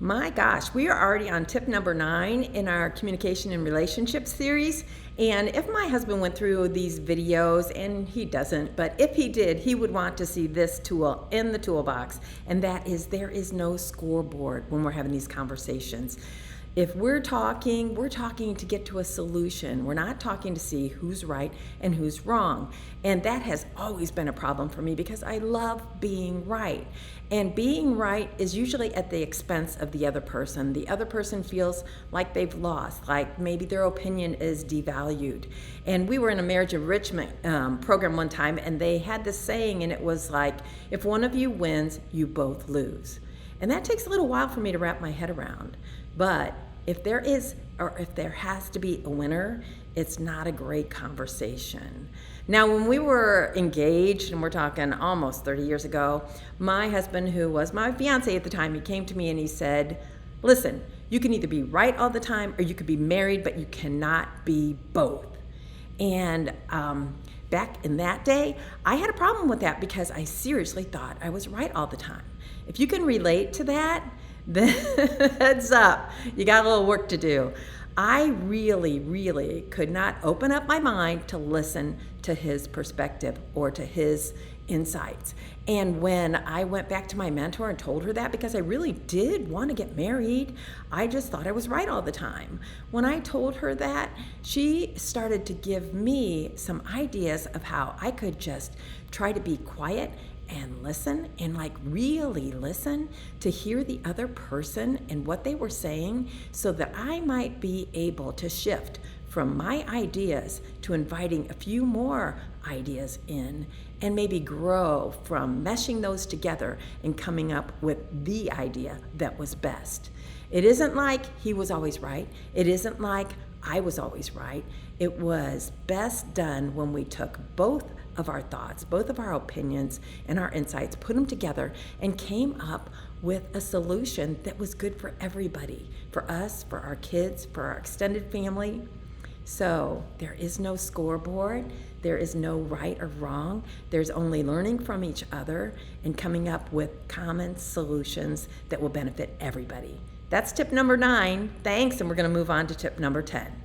My gosh, we are already on tip number 9 in our communication and relationships series. And if my husband went through these videos, and he doesn't, but if he did, he would want to see this tool in the toolbox. And that is, there is no scoreboard when we're having these conversations. If we're talking to get to a solution. We're not talking to see who's right and who's wrong. And that has always been a problem for me because I love being right. And being right is usually at the expense of the other person. The other person feels like they've lost, like maybe their opinion is devalued. And we were in a marriage enrichment program one time, and they had this saying, and it was like, if one of you wins, you both lose. And that takes a little while for me to wrap my head around. But if there is, or if there has to be a winner, it's not a great conversation. Now, when we were engaged, and we're talking almost 30 years ago, my husband, who was my fiance at the time, he came to me and he said, listen, you can either be right all the time or you could be married, but you cannot be both. And back in that day, I had a problem with that because I seriously thought I was right all the time. If you can relate to that, then heads up, you got a little work to do. I really could not open up my mind to listen to his perspective or to his insights. And when I went back to my mentor and told her that, because I really did want to get married, I just thought I was right all the time. When I told her that, she started to give me some ideas of how I could just try to be quiet and listen, and like really listen to hear the other person and what they were saying, so that I might be able to shift from my ideas to inviting a few more ideas in, and maybe grow from meshing those together and coming up with the idea that was best. It isn't like he was always right. It isn't like I was always right. It was best done when we took both of our thoughts, both of our opinions and our insights, put them together and came up with a solution that was good for everybody, for us, for our kids, for our extended family. So there is no scoreboard. There is no right or wrong. There's only learning from each other and coming up with common solutions that will benefit everybody. That's tip number 9. Thanks, and we're going to move on to tip number 10.